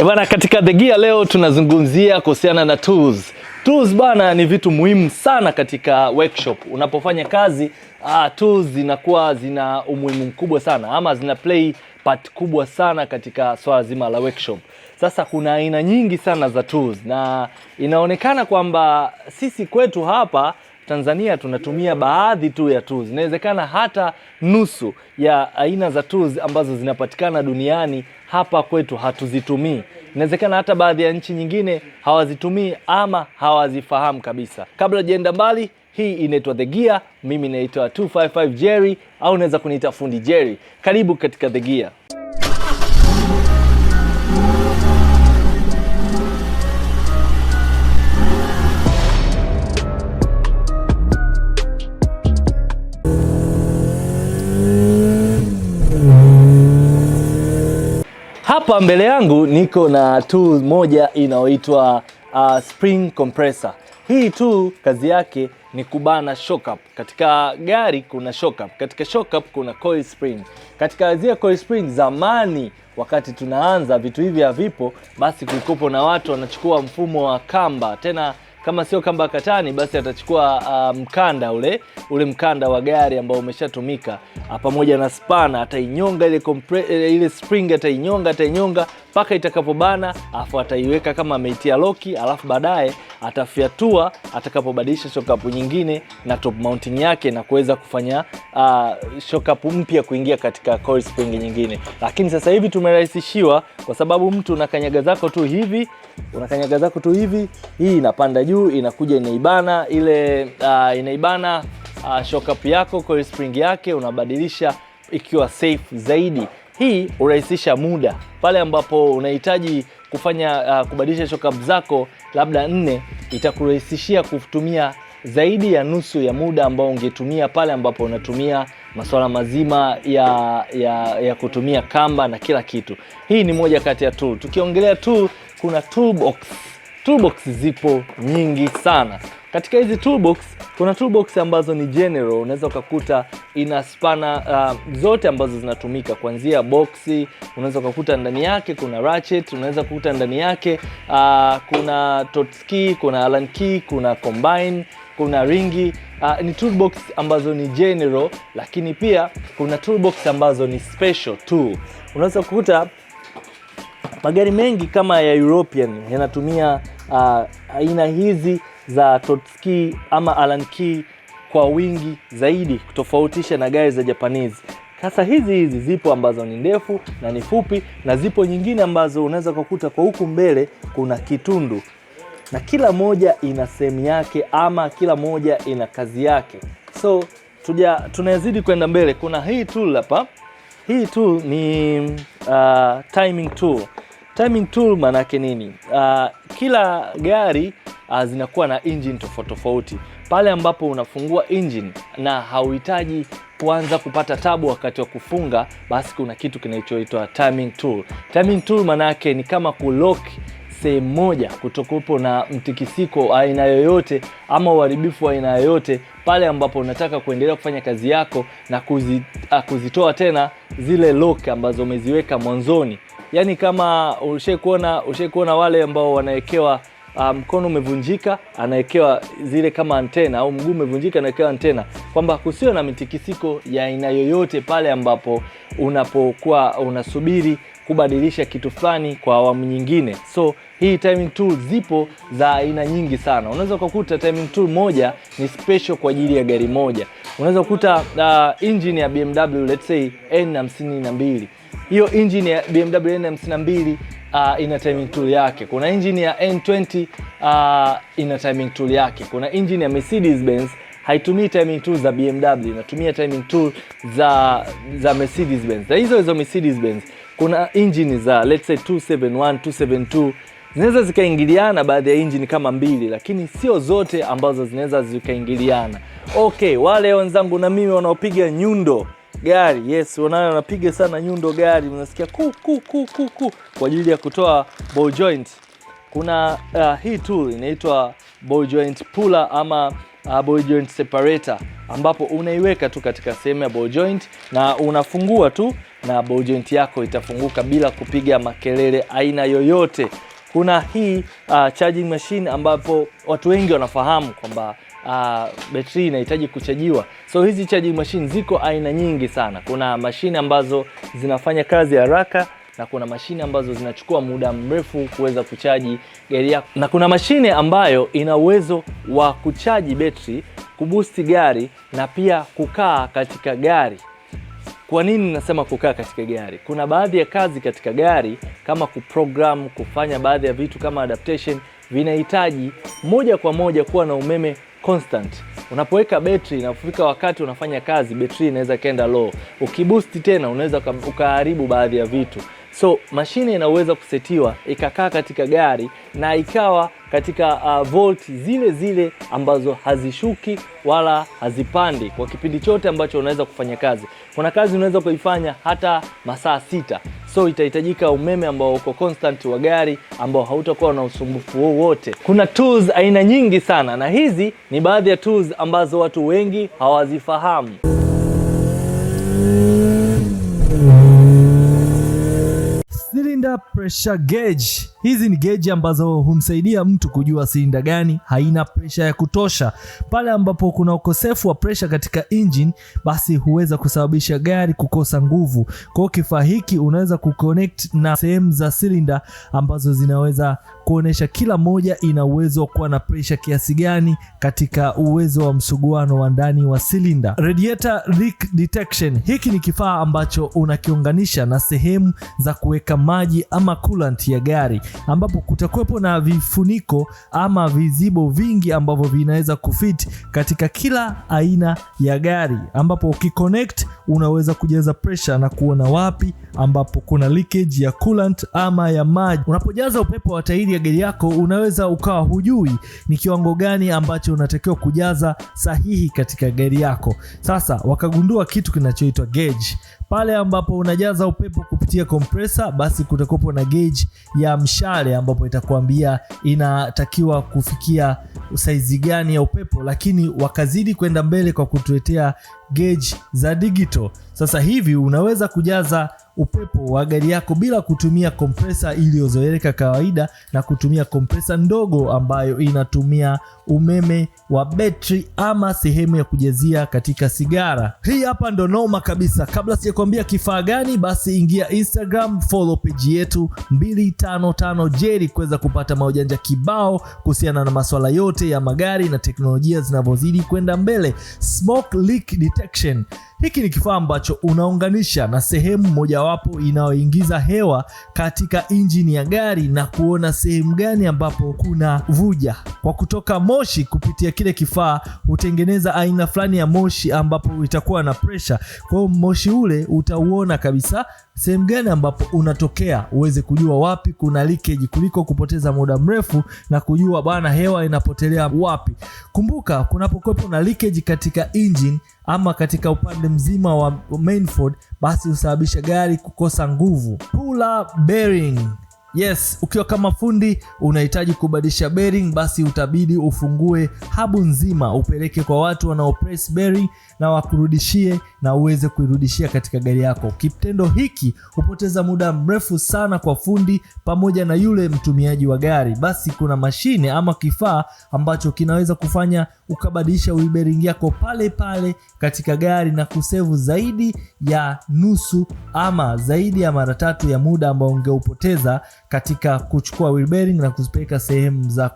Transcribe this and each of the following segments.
Bana, katika The Gear leo tunazungumzia kuhusiana na tools. Tools bana ni vitu muhimu sana katika workshop. Unapofanya kazi, tools zinakuwa zina umuhimu mkubwa sana ama zina play part kubwa sana katika swala zima la workshop. Sasa kuna aina nyingi sana za tools na inaonekana kwamba sisi kwetu hapa Tanzania tunatumia baadhi tu ya tools. Inawezekana hata nusu ya aina za tools ambazo zinapatikana duniani hapa kwetu hatuzitumii. Inawezekana hata baadhi ya nchi nyingine hawazitumii ama hawazifahamu kabisa. Kabla hujaenda mbali, hii inaitwa The Gear. Mimi naitwa 255 Jerry au unaweza kuniita Fundi Jerry. Karibu katika The Gear. Hapa mbele yangu niko na tool moja inayoitwa spring compressor. Hii tool kazi yake ni kubana shock up. Katika gari kuna shock up, katika shock up kuna coil spring. Katika zile coil spring zamani wakati tunaanza vitu hivi havipo, basi kulikopo na watu wanachukua mfumo wa kamba, tena kama sio kamba katani basi atachukua mkanda ule mkanda wa gari ambao umeshatumika pamoja na spana, atainyonga ile spring, atainyonga mpaka itakapobana, alafu ataiweka kama ameitia loki, alafu baadaye atafyatua atakapobadilisha shock up nyingine na top mounting yake na kuweza kufanya shock up mpya kuingia katika coil spring nyingine. Lakini sasa hivi tumerahisishiwa kwa sababu mtu unakanyaga zako tu hivi, hii inapanda juu, inakuja inaibana inaibana shock up yako, coil spring yake, unabadilisha ikiwa safe zaidi. Hii urahisisha muda pale ambapo unahitaji kufanya kubadilisha shock up zako labda 4, itakurahisishia kutumia zaidi ya nusu ya muda ambao ungetumia pale ambapo unatumia masuala mazima ya kutumia kamba na kila kitu. Hii ni moja kati ya tool. Tukiongelea tool, kuna toolbox. Toolbox zipo nyingi sana. Katika hizi toolbox kuna toolbox ambazo ni general, unaweza ukakuta ina spana zote ambazo zinatumika kuanzia boxi, unaweza ukakuta ndani yake kuna ratchet, unaweza kukuta ndani yake kuna Torx key, kuna Allen key, kuna combine, kuna ringi. Ni toolbox ambazo ni general, lakini pia kuna toolbox ambazo ni special tool. Unaweza kukuta magari mengi kama ya European yanatumia aina hizi za Torx key ama Allen key kwa wingi zaidi kutofautisha na gari za Japanese. Sasa hizi zipo ambazo ni ndefu na ni fupi, na zipo nyingine ambazo unaweza kukuta kwa huku mbele kuna kitundu, na kila moja ina sehemu yake ama kila moja ina kazi yake. So tunazidi kwenda mbele, kuna hii tool hapa. Hii tool ni timing tool. Timing tool maana yake nini? Kila gari zinakuwa na engine tofauti. Pale ambapo unafungua engine na hauhitaji kuanza kupata tabu wakati wa kufunga, basi kuna kitu kinachoitwa timing tool. Timing tool maana yake ni kama kulock sehemu moja kutokupo na mtikisiko aina yoyote ama uharibifu wa aina yoyote, pale ambapo unataka kuendelea kufanya kazi yako na kuzitoa tena zile lock ambazo umeziweka mwanzoni. Yaani kama ushaikuona wale ambao wanawekewa mkono umevunjika anawekewa zile kama antena, au mguu umevunjika anawekewa antena, kwamba kusio na mitikisiko ya aina yoyote pale ambapo unapokuwa unasubiri kubadilisha kitu fulani kwa awamu nyingine. So hii timing tool zipo za aina nyingi sana. Unaweza kukuta timing tool moja ni special kwa ajili ya gari moja. Unaweza kukuta engine ya BMW let's say N52. Hiyo engine ya BMW N52 ina timing tool yake. Kuna engine ya N20 ina timing tool yake. Kuna engine ya Mercedes Benz haitumii timing tool za BMW, inatumia timing tool za Mercedes Benz. Na hizo Mercedes Benz kuna engine za let's say 271, 272 zinaweza zikaingiliana, baadhi ya engine kama 2, lakini sio zote ambazo zinaweza zikaingiliana. Okay, wale wenzangu na mimi wanaopiga nyundo gari, yes, wanapiga sana nyundo gari, unasikia ku kwa ajili ya kutoa ball joint. Kuna hii tool inaitwa ball joint puller ama ball joint separator, ambapo unaiweka tu katika sehemu ya ball joint na unafungua tu na ball joint yako itafunguka bila kupiga makelele aina yoyote. Kuna hii charging machine ambapo watu wengi wanafahamu kwamba betri inahitaji kuchajiwa. So hizi charging machine ziko aina nyingi sana. Kuna mashine ambazo zinafanya kazi haraka na kuna mashine ambazo zinachukua muda mrefu kuweza kuchaji gari yako. Na kuna mashine ambayo ina uwezo wa kuchaji betri, kuboost gari na pia kukaa katika gari. Kwa nini nasema kukaa katika gari? Kuna baadhi ya kazi katika gari kama kuprogram, kufanya baadhi ya vitu kama adaptation vinahitaji moja kwa moja kuwa na umeme constant. Unapoweka betri na kufika wakati unafanya kazi, betri inaweza kaenda low. Ukiboost tena unaweza ukaharibu baadhi ya vitu. So mashine inaweza kusetiwa ikakaa katika gari na ikawa katika volt zile zile ambazo hazishuki wala hazipandi kwa kipindi chote ambacho unaweza kufanya kazi. Kuna kazi unaweza kuifanya hata masaa 6. So itahitajika umeme ambao uko constant wa gari ambao hautakuwa na usumbufu wowote. Kuna tools aina nyingi sana na hizi ni baadhi ya tools ambazo watu wengi hawazifahamu. Cylinder pressure gauge. Hizi ni gauge ambazo humsaidia mtu kujua silinda gani haina pressure ya kutosha. Pale ambapo kuna ukosefu wa pressure katika engine, basi huweza kusababisha gari kukosa nguvu. Kwa hiyo kifaa hiki unaweza kuconnect na sehemu za cylinder ambazo zinaweza kuonesha kila moja ina uwezo wa kuwa na pressure kiasi gani katika uwezo wa msuguano wa ndani wa cylinder. Radiator leak detection. Hiki ni kifaa ambacho unakiunganisha na sehemu za kuweka maji ama coolant ya gari, ambapo kutakuwepo na vifuniko ama vizibo vingi ambavyo vinaweza kufit katika kila aina ya gari, ambapo ukiconnect unaweza kujaza pressure na kuona wapi ambapo kuna leakage ya coolant ama ya maji. Unapojaza upepo wa tairi ya gari yako, unaweza ukawa hujui ni kiwango gani ambacho unatakiwa kujaza sahihi katika gari yako. Sasa wakagundua kitu kinachoitwa gauge. Pale ambapo unajaza upepo kupitia compressor, basi kutakuwa na gauge ya mshale ambapo itakwambia inatakiwa kufikia size gani ya upepo, lakini wakazidi kwenda mbele kwa kutuletea gauge za digital. Sasa hivi unaweza kujaza upepo wa gari yako bila kutumia compressor iliyozoeleka kawaida na kutumia compressor ndogo ambayo inatumia umeme wa betri ama sehemu ya kujazia katika sigara. Hii hapa ndo noma kabisa. Kabla sijakwambia kifaa gani, basi ingia Instagram, follow page yetu 255 Jerry kuweza kupata maujanja kibao kuhusiana na masuala yote ya magari na teknolojia zinavyozidi kwenda mbele. Smoke leak detection. Hiki ni kifaa ambacho unaunganisha na sehemu mojawapo inayoingiza hewa katika injini ya gari na kuona sehemu gani ambapo kuna vuja. Kwa kutoka moshi kupitia kile kifaa utengeneza aina fulani ya moshi ambapo itakuwa na pressure. Kwa hiyo moshi ule utauona kabisa sehemu gani ambapo unatokea, uweze kujua wapi kuna leakage kuliko kupoteza muda mrefu na kujua bana hewa inapotelea wapi. Kumbuka kunapokuwepo na leakage katika engine ama katika upande mzima wa manifold, basi husababisha gari kukosa nguvu. Puller bearing. Yes, ukiwa kama fundi unahitaji kubadilisha bearing, basi utabidi ufungue habu nzima upeleke kwa watu wanao press bearing na wakurudishie na uweze kuirudishia katika gari yako. Kitendo hiki hupoteza muda mrefu sana kwa fundi pamoja na yule mtumiaji wa gari. Basi kuna mashine ama kifaa ambacho kinaweza kufanya ukabadilisha wheel bearing yako pale pale katika gari na kusevu zaidi ya nusu ama zaidi ya mara 3 ya muda ambao ungeupoteza katika kuchukua wheel bearing na kuzipeleka sehemu za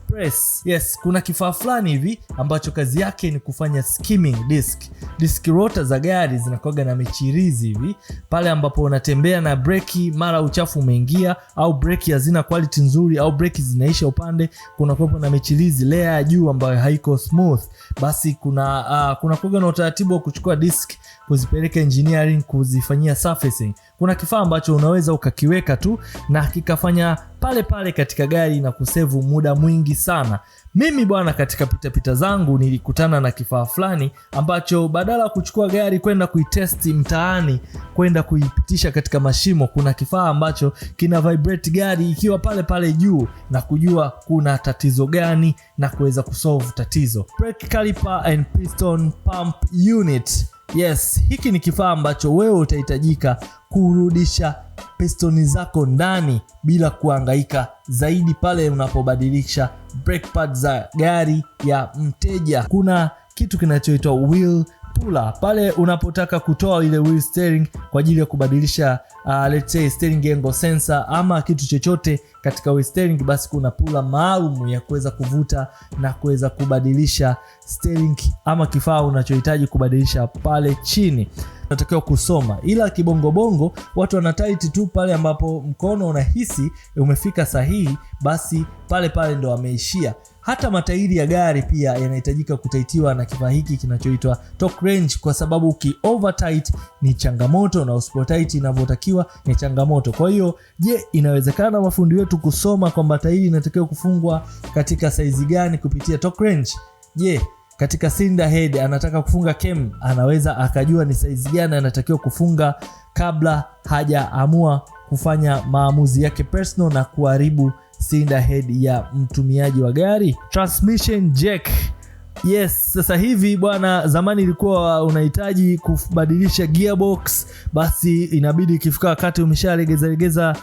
press. Yes, kuna kifaa fulani hivi ambacho kazi yake ni kufanya skimming disc. Disc rotor za gari zinakuwa na michirizi hivi. Pale ambapo unatembea na breki, mara uchafu umeingia au breki hazina quality nzuri au breki zinaisha upande, kuna kuwepo na michirizi layer ya juu ambayo haiko smooth. Basi kuna kuwa na utaratibu wa kuchukua disc kuzipeleka engineering kuzifanyia surfacing. Kuna kifaa ambacho unaweza ukakiweka tu na kikafanya pale pale katika gari na kusevu muda mwingi sana. Mimi bwana, katika pitapita zangu nilikutana na kifaa fulani ambacho badala ya kuchukua gari kwenda kuitesti mtaani, kwenda kuipitisha katika mashimo, kuna kifaa ambacho kina vibrate gari ikiwa pale pale juu na kujua kuna tatizo gani na kuweza kusolve tatizo. Brake caliper and piston pump unit. Yes, hiki ni kifaa ambacho wewe utahitajika kurudisha pistoni zako ndani bila kuhangaika zaidi pale unapobadilisha brake pads za gari ya mteja. Kuna kitu kinachoitwa wheel puller pale unapotaka kutoa ile wheel steering kwa ajili ya kubadilisha let's say steering angle sensor ama kitu chochote katika wheel steering, basi kuna puller maalum ya kuweza kuvuta na kuweza kubadilisha steering ama kifaa unachohitaji kubadilisha pale chini. Unatakiwa kusoma, ila kibongobongo watu wana tight tu pale ambapo mkono unahisi umefika sahihi, basi pale pale ndo wameishia. Hata matairi ya gari pia yanahitajika kutaitiwa na kifaa hiki kinachoitwa torque wrench, kwa sababu uki over tight ni changamoto na usipo tight inavyotakiwa ni changamoto. Kwa hiyo je, inawezekana mafundi wetu kusoma kwamba tairi inatakiwa kufungwa katika saizi gani kupitia torque wrench? Je, katika cylinder head anataka kufunga cam, anaweza akajua ni size gani anatakiwa kufunga kabla hajaamua kufanya maamuzi yake personal na kuharibu cylinder head ya mtumiaji wa gari? Transmission jack. Yes, sasa hivi bwana, zamani ilikuwa unahitaji kubadilisha gearbox, basi inabidi ikifika wakati umeshalegeza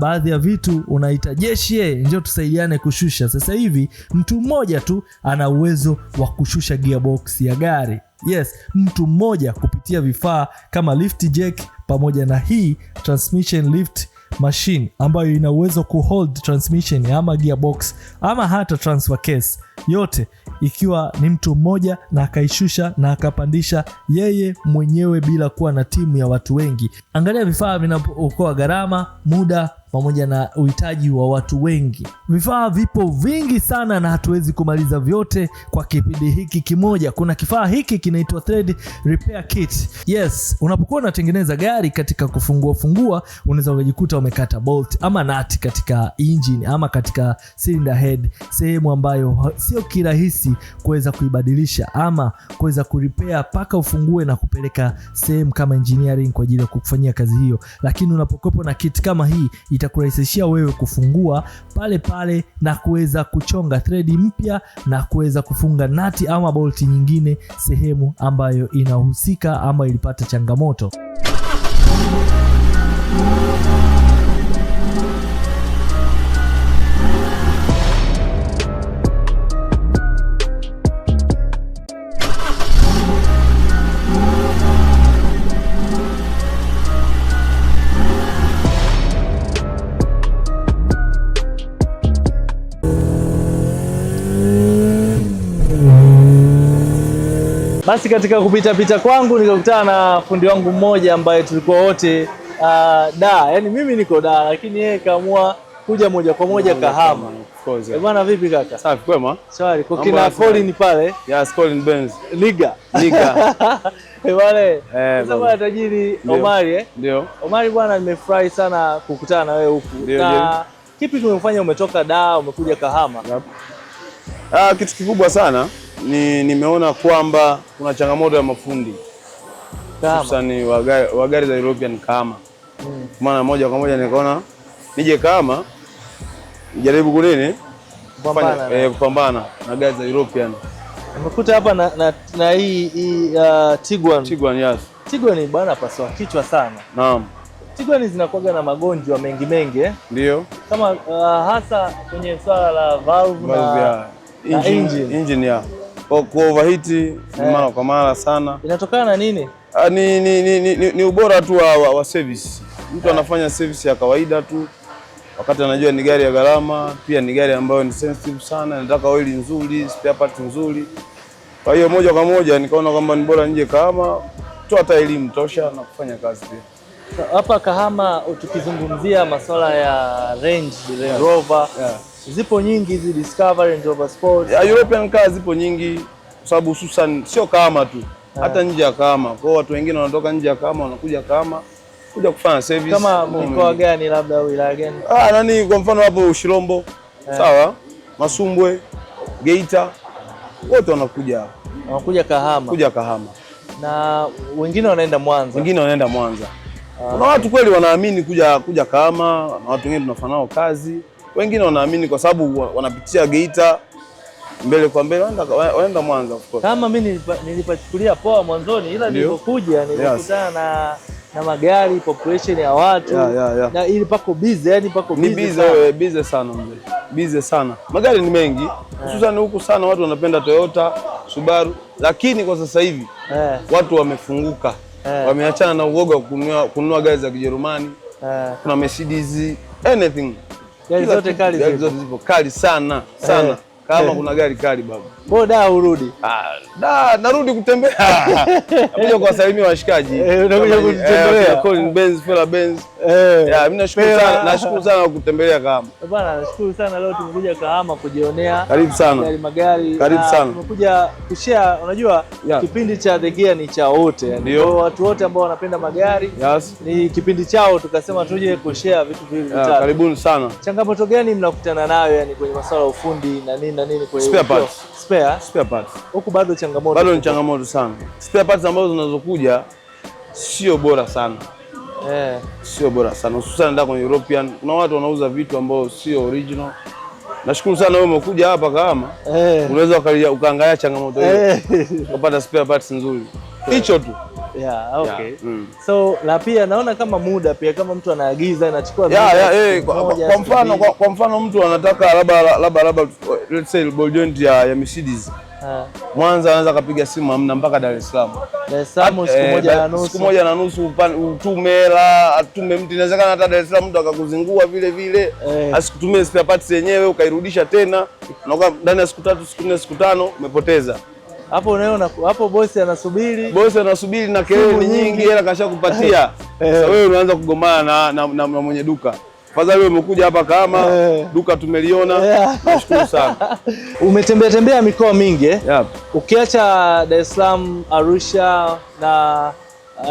baadhi ya vitu unaita jeshi, njoo tusaidiane kushusha. Sasa hivi mtu mmoja tu ana uwezo wa kushusha gearbox ya gari. Yes, mtu mmoja kupitia vifaa kama lift jack pamoja na hii transmission lift machine ambayo ina uwezo kuhold transmission ama gearbox ama hata transfer case yote, ikiwa ni mtu mmoja na akaishusha na akapandisha yeye mwenyewe bila kuwa na timu ya watu wengi. Angalia vifaa vinapookoa gharama, muda pamoja na uhitaji wa watu wengi. Vifaa vipo vingi sana na hatuwezi kumaliza vyote kwa kipindi hiki kimoja. Kuna kifaa hiki kinaitwa thread repair kit. Yes, unapokuwa unatengeneza gari, katika kufungua unaweza ukajikuta umekata bolt ama nut katika engine ama katika cylinder head, sehemu ambayo sio kirahisi kuweza kuibadilisha ama kuweza kurepair paka ufungue na kupeleka sehemu kama engineering kwa ajili ya kufanyia kazi hiyo. Lakini unapokopa na kit kama hii, itakurahisishia wewe kufungua pale pale na kuweza kuchonga thread mpya na kuweza kufunga nati ama bolti nyingine sehemu ambayo inahusika ama ilipata changamoto. Basi katika kupita kwangu nikakutana na fundi wangu mmoja ambaye tulikuwa wote yani mimi niko lakini yeye kaamua kuja moja kwa moja Kahama. Bwana vipi kaka? Safi kwema? Shwari. Kwa kina Colin pale. Yes, Colin Benz. Liga. Bwana. Sasa bwana tajiri Omari Ndio. Omari bwana, nimefurahi sana kukutana na wewe huku. Na kipi kimekufanya umetoka umekuja Kahama? Yep. Kitu kikubwa sana nimeona kwamba kuna changamoto ya mafundi hususani wa gari za European Kahama. Maana moja kwa moja nikaona nije Kahama nijaribu kupambana na gari za European. Nimekuta hapa na hii Tiguan. Yes. Tiguan bwana paswa kichwa sana. Naam. Tiguan zinakuwa na magonjwa mengi. Ndio. Kama hasa kwenye swala la valve na engine ya kwa overheat mara kwa mara sana. Inatokana na nini? Ni ubora tu wa service. Mtu anafanya service ya kawaida tu wakati anajua ni gari ya gharama, pia ni gari ambayo ni sensitive sana, inataka oil nzuri, spare part nzuri. Kwa hiyo moja kwa moja nikaona kwamba ni bora nje Kahama, toa elimu tosha na kufanya kazi pia. Hapa Kahama tukizungumzia masuala ya Range Rover, zipo nyingi hizi Discovery, Range Rover Sport. European cars zipo nyingi kwa sababu hususan sio Kahama tu, hata nje ya Kahama. Kwa watu wengine wanatoka nje ya Kahama wanakuja Kahama kuja kufanya service. Kama mkoa gani labda au wilaya gani? Nani kwa mfano hapo Ushirombo, sawa? Masumbwe, Geita, wote wanakuja. Wanakuja Kahama. Kuja Kahama. Na wengine wanaenda Mwanza. Wengine wanaenda Mwanza. Kuna watu kweli wanaamini kuja Kahama, na watu wengine tunafanya nao kazi. Wengine wanaamini kwa sababu wanapitia Geita mbele kwa mbele wanaenda Mwanza of course. Kama mimi nilipachukulia poa mwanzoni, ila nilipokuja nilikutana na magari, population ya watu na ili pako busy, yani pako busy. Ni busy sana mzee. Busy sana. Magari ni mengi. Hususan huku sana watu wanapenda Toyota, Subaru, lakini kwa sasa hivi watu wamefunguka. Wameachana na uoga wa kununua gari za Kijerumani. Kuna Mercedes, anything. Gari zote kali zipo kali sana sana. Kama kuna gari kali baba. Boda urudi. Narudi kutembea. Nakuja kuwasalimia washikaji. Unakuja kutembea. Colin Benz, Fela Benz. Mimi nashukuru sana kutembelea Kahama. Bwana, nashukuru sana leo tumekuja Kahama kujionea. Karibu sana. Magari. Karibu sana. Tumekuja kushare, unajua kipindi cha The Gear ni cha wote, yani watu wote ambao wanapenda magari. Ni kipindi chao, tukasema tuje kushare vitu viwili vitatu. Karibuni sana. Changamoto gani mnakutana nayo yani kwenye masuala ya ufundi na nini kwa hiyo? Spare parts. Huku bado changamoto. Bado ni changamoto sana. Spare parts ambazo zinazokuja sio bora sana. Sio bora sana. Hususan ndio kwenye European. Kuna watu wanauza vitu ambao sio original. Nashukuru sana wewe umekuja hapa Kahama. Unaweza ukaangalia changamoto hiyo. Ukapata spare parts nzuri. Hicho tu. Okay. So la pia naona kama muda pia kama mtu anaagiza inachukua kwa mfano mtu anataka labda let's say ball joint ya Mercedes. Mwanza anaweza kapiga simu hamna mpaka Dar es Salaam. Siku moja na nusu utume hela, atume mtu, inawezekana hata Dar es Salaam mtu akakuzingua vile asikutumie spare parts yenyewe ukairudisha tena, na ndani ya siku 3 siku 4 siku 5 umepoteza. Hapo unaona hapo bosi anasubiri na kelele nyingi, hela kashakupatia. Sasa wewe unaanza kugombana na mwenye duka. Fadhali wewe umekuja hapa Kahama, duka tumeliona. Nashukuru sana. Umetembea mikoa mingi Ukiacha Dar es Salaam, Arusha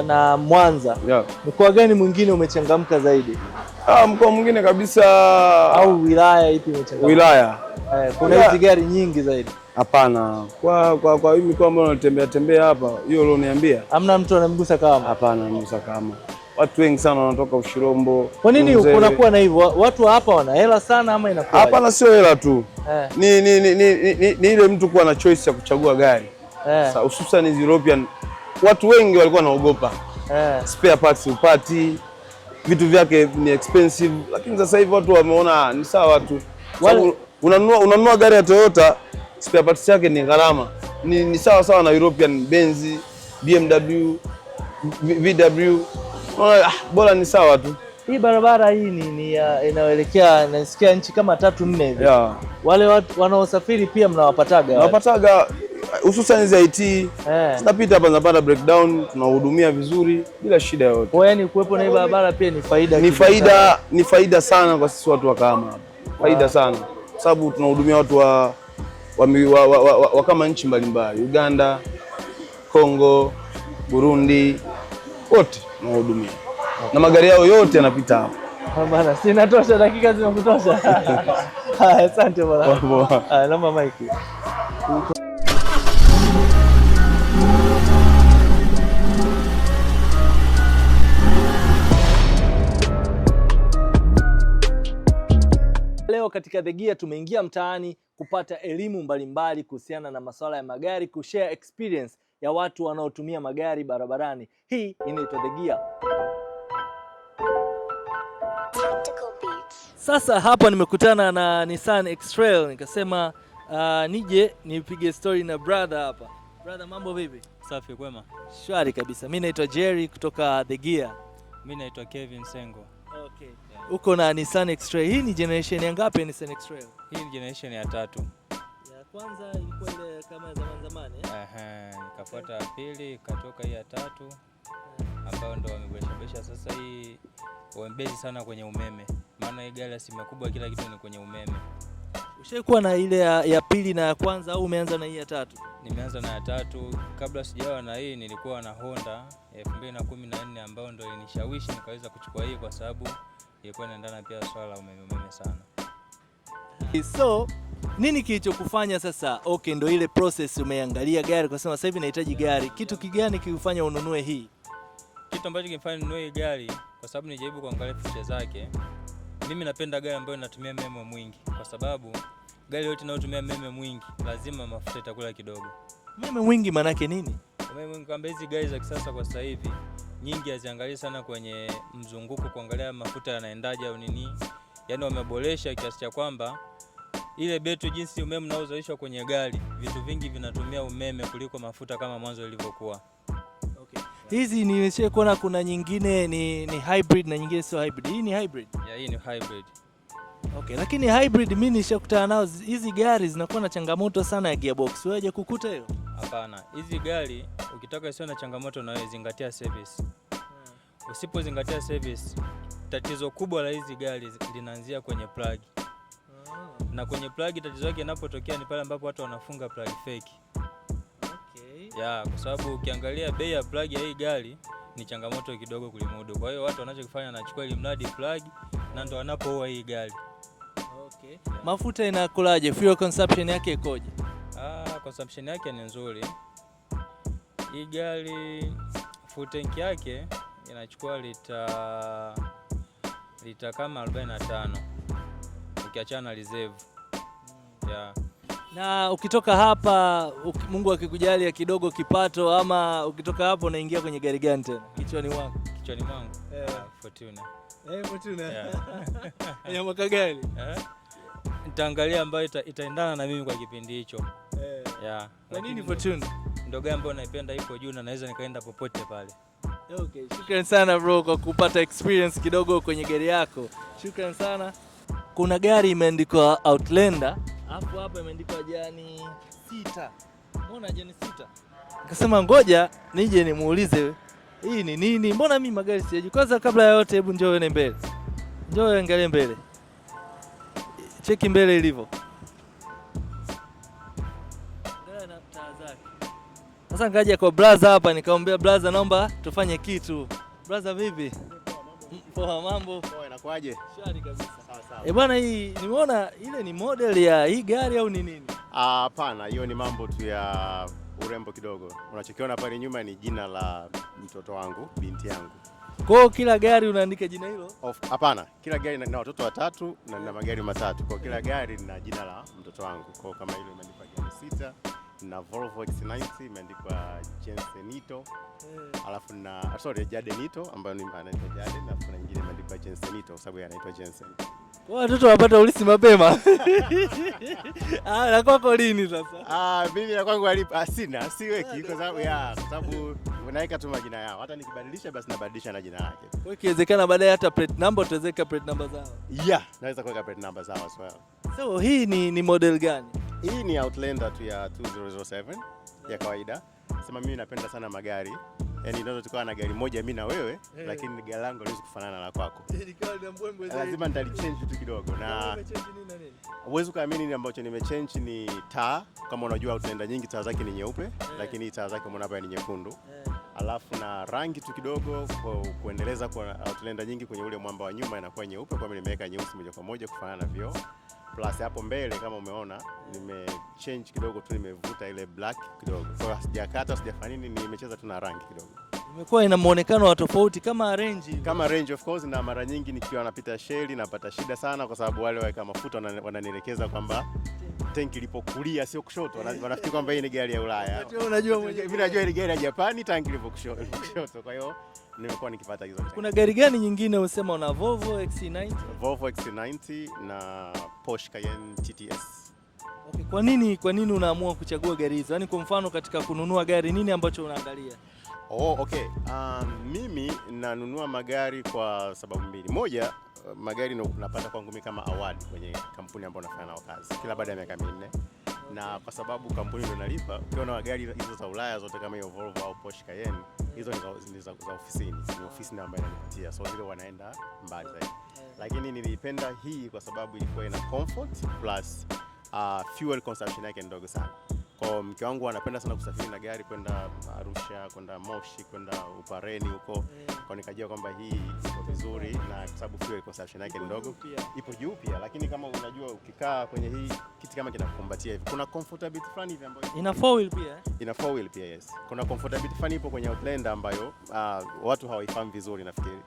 na Mwanza. Mkoa gani mwingine umechangamka zaidi? Mkoa mwingine kabisa au wilaya ipi imechangamka? Wilaya. Kuna hizi gari nyingi zaidi. Hapana. Kwa hii mikoa ambayo natembea hapa, hiyo ulioniambia. Hamna mtu anamgusa Kahama? Hapana, anamgusa Kahama. Watu wengi sana wanatoka Ushirombo. Kwa nini kunakuwa na hivyo? Watu hapa wana hela sana ama inakuwa? Hapana, sio hela tu. Ni ile mtu kuwa na choice ya kuchagua gari. Sasa hususan hizo European watu wengi walikuwa wanaogopa. Spare parts upati, vitu vyake ni expensive, lakini sasa hivi watu wameona ni sawa tu. Unanunua gari ya Toyota, spare parts yake ni gharama. Ni sawa na European Benz, BMW, VW. Bora ni sawa tu. Hii barabara hii ni inaelekea nasikia nchi kama 3-4 hivi. Wale watu wanaosafiri pia mnawapataga? Nawapataga hususan hizo IT. Tunapita hapa tunapata breakdown, tunahudumia vizuri bila shida yoyote. Kwa yani kuwepo na hii barabara pia ni faida. Ni faida sana kwa sisi watu wa Kahama hapa. Faida sana. Sababu tunahudumia watu wa kama nchi mbalimbali, Uganda, Kongo, Burundi, wote tunahudumia. Na magari yao yote yanapita hapa. Bana, sina tosha, dakika zinakutosha. Asante bwana. Naomba mic. Leo katika The Gear tumeingia mtaani kupata elimu mbalimbali kuhusiana na masuala ya magari, kushare experience ya watu wanaotumia magari barabarani. Hii inaitwa The Gear. Sasa hapa nimekutana na Nissan X-Trail, nikasema nije nipige story na brother hapa. Brother, mambo vipi? Safi, kwema. Shwari kabisa. Mimi naitwa Jerry kutoka The Gear. Mimi naitwa Kevin Sengo. Okay. Uko na Nissan X-Trail. Hii ni generation ya ngapi Nissan X-Trail? Hii ni generation ya 3. Ya kwanza ilikuwa ile kama zamani. Nikafuata ya pili, ikatoka hii ya 3 ambayo ndo wameboresha sasa. Hii wamebezi sana kwenye umeme. Maana hii gari asilimia kubwa kila kitu ni kwenye umeme. Ushaikuwa na ile ya pili na ya kwanza au umeanza na hii ya tatu? Nimeanza na ya tatu. Kabla sijawa na hii nilikuwa na Honda 2014 ambayo ndio ilinishawishi nikaweza kuchukua hii kwa sababu ilikuwa inaendana pia swala la umeme sana. So nini kilichokufanya sasa, okay, ndio ile process umeangalia gari kwa sababu sasa hivi nahitaji gari, kitu kigani kilifanya ununue hii? Kitu ambacho kinifanya ninunue hii gari kwa sababu nijaribu kuangalia feature zake. Mimi napenda gari ambayo inatumia umeme mwingi kwa sababu gari yote inayotumia umeme mwingi lazima mafuta itakula kidogo. Umeme mwingi maana yake nini? Umeme mwingi kwamba hizi gari za kisasa kwa sasa hivi nyingi haziangalii sana kwenye mzunguko kuangalia mafuta yanaendaje au nini. Yaani wameboresha kiasi cha kwamba ile betri jinsi umeme unaozalishwa kwenye gari, vitu vingi vinatumia umeme kuliko mafuta kama mwanzo ilivyokuwa. Okay. Hizi nimesha kuona kuna nyingine ni hybrid na nyingine sio hybrid. Hii ni hybrid? Ya, hii ni hybrid. Okay, lakini hybrid mimi nishakutana nao, hizi gari zinakuwa na changamoto sana ya gearbox. Wewe kukuta hiyo? Hapana. Hizi gari ukitaka isiwe na changamoto na wewe zingatia service. Usipozingatia service, tatizo kubwa la hizi gari linaanzia kwenye plug. Na kwenye plug tatizo lake linapotokea ni pale ambapo watu wanafunga plug fake. Okay. Ya, kwa sababu ukiangalia bei ya plug ya hii gari ni changamoto kidogo kulimudu. Kwa hiyo watu wanachokifanya wanachukua ile mradi plug na ndo wanapoua hii gari. Okay. Yeah. Mafuta inakulaje? Fuel consumption yake ikoje? Consumption yake ni nzuri. Hii gari full tank yake inachukua lita kama 45 ukiachana na reserve. Yeah. Na ukitoka hapa Mungu akikujalia kidogo kipato, ama ukitoka hapo unaingia kwenye gari gani tena? Kichwani mwangu. Kichwani mwangu. Fortuna. Fortuna. Yeah. Ya mwaka gani? Nitaangalia ambayo itaendana na mimi kwa kipindi hicho. Yeah. Kwa nini Fortuna? Ndio gari ambayo naipenda, iko juu na naweza nikaenda popote pale. Okay, shukrani sana bro kwa kupata experience kidogo kwenye gari yako. Shukrani sana. Kuna gari imeandikwa Outlander, hapa imeandikwa Jani 6. Unaona Jani 6? Nikasema ngoja nije nimuulize hii ni nini? Mbona mimi magari sijui. Kwanza kabla ya yote hebu njoo wewe mbele. Njoo angalie mbele. Cheki mbele ilivyo. Ndio na taa zake. Sasa ngaja kwa brother hapa nikamwambia brother naomba tufanye kitu. Brother vipi? Poa, mambo? Poa, inakuaje? Shwari kabisa. Sawa sawa. Bwana, hii nimeona ile ni model ya hii gari au ni nini? Hapana, hiyo ni mambo tu ya urembo kidogo. Unachokiona pale nyuma ni jina la mtoto wangu, binti yangu. Kwa hiyo kila gari unaandika jina hilo? Hapana, kila gari na watoto watatu na nina magari matatu. Kwa kila gari lina jina la mtoto wangu. Kwa kama hilo imeandikwa Jani 6, na Volvo X90 imeandikwa Jensenito. Alafu na Jadenito ambayo ni anaitwa Jaden, na kuna nyingine imeandikwa Jensenito kwa sababu anaitwa Jensen. Kwa watoto wapata ulisi mapema. Na kwako lini sasa? Mimi na kwangu siweki kwa sababu unaweka tu majina yao. Hata nikibadilisha basi nabadilisha na jina lake. Kwa hiyo ikiwezekana baadaye hata plate number tuwezeka plate number zao. Yeah, naweza kuweka plate number zao as well. So hii ni model gani? Hii ni Outlander tu ya 2007 ya kawaida. Sema mimi napenda sana magari. Yaani ndio tukawa na gari moja mimi na wewe, lakini gari langu haliwezi kufanana na kwako. Lazima nitalichange tu kidogo na uwezo kaamini ni ambacho nimechange ni taa. Kama unajua Outlander nyingi taa zake ni nyeupe, lakini taa zake umeona hapa ni nyekundu. Alafu na rangi tu kidogo kuendeleza kwa Outlander nyingi kwenye ule mwamba wa nyuma inakuwa nyeupe, kwa mimi nimeweka nyeusi moja kwa moja kufanana na vioo. Plus hapo mbele kama umeona nimechange kidogo tu, nimevuta ile black kidogo. Kwa hiyo sijakata, sijafanya nini, nimecheza tu na rangi kidogo. Imekuwa ina muonekano wa tofauti kama range. Kama range of course, na mara nyingi nikiwa napita Shell napata shida sana kwa sababu wale waweka mafuta wananielekeza kwamba tanki lipo kulia sio kushoto. Wanafikiri kwamba hii ni gari ya Ulaya. Unajua mwenyewe. Mimi najua ni gari ya Japani, tanki lipo kushoto. Kwa hiyo nimekuwa nikipata hizo. Kuna gari gani nyingine unasema una Volvo XC90? Volvo XC90 na Porsche Cayenne TTS. Okay, kwa nini unaamua kuchagua gari hizo? Yaani kwa mfano katika kununua gari nini ambacho unaangalia? Okay. Mimi nanunua magari kwa sababu mbili. Moja, magari napata kwangu mimi kama award kwenye kampuni ambayo nafanya nao kazi kila baada ya miaka 4. Na kwa sababu kampuni ndio inalipa, ukiona magari hizo za Ulaya zote kama hiyo Volvo au Porsche Cayenne, hizo ni za ofisini. Ni ofisi ndio ambayo inanipatia. So zile wanaenda mbali zaidi. Lakini nilipenda hii kwa sababu ilikuwa ina comfort plus fuel consumption yake ndogo sana. Kwa mke wangu anapenda sana kusafiri na gari kwenda Arusha, kwenda Moshi, kwenda Upareni huko. Kwa nikajua kwamba hii iko vizuri na kwa sababu fuel consumption yake ndogo, ipo juu pia. Lakini kama unajua ukikaa kwenye hii kiti kama kinakukumbatia hivi, kuna comfortability fulani hivi ambayo ina 4-wheel pia ina 4-wheel pia, yes. Kuna comfortability fulani ipo kwenye Outlander ambayo watu hawaifahamu vizuri nafikiri.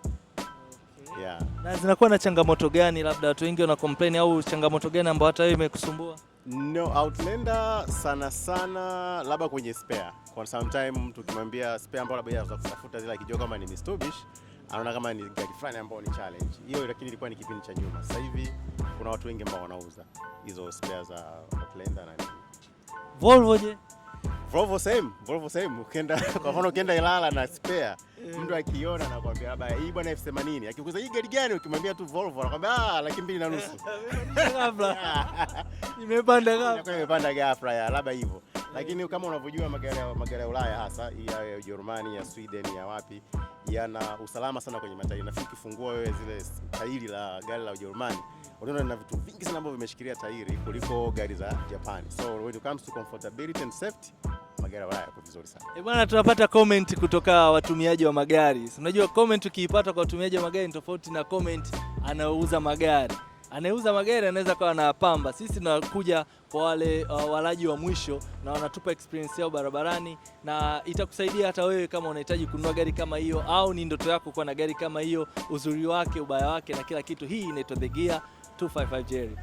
Yeah. Na zinakuwa na changamoto gani, labda watu wengi wana complain, au changamoto gani ambayo hata wewe imekusumbua? No, Outlander sana labda kwenye spare. Kwa sometime mtu kimwambia spare ambayo labda anaweza kutafuta zile akijua kama ni Mitsubishi, anaona kama ni gari fulani ambayo ni challenge. Hiyo lakini ilikuwa ni kipindi cha nyuma. Sasa hivi kuna watu wengi ambao wanauza hizo spare za Outlander na Volvo je? Volvo same. Kwa mfano ukienda Ilala na spare, mtu akiona anakuambia labda hii bwana F80. Akikuuliza hii gari gani, ukimwambia tu Volvo anakuambia 2,200,000. Ghafla. Imepanda ghafla ya labda hivyo. Lakini kama unavyojua magari ya Ulaya hasa ya Ujerumani, ya Sweden, ya wapi, yana usalama sana kwenye matairi. Nafikiri ukifungua wewe zile tairi la gari la Ujerumani, unaona na vitu vingi sana ambavyo vimeshikilia tairi kuliko gari za Japan. So when it comes to comfortability and safety, magari ya Ulaya yako vizuri sana. Bwana, tunapata comment kutoka watumiaji wa magari. Unajua comment ukiipata kwa watumiaji wa magari ni tofauti na comment anayeuza magari. Anayeuza magari anaweza kuwa anapamba. Sisi tunakuja kwa wale walaji wa mwisho na wanatupa experience yao barabarani, na itakusaidia hata wewe kama unahitaji kununua gari kama hiyo au ni ndoto yako kuwa na gari kama hiyo, uzuri wake, ubaya wake na kila kitu. Hii inaitwa The Gear 255 Jerry.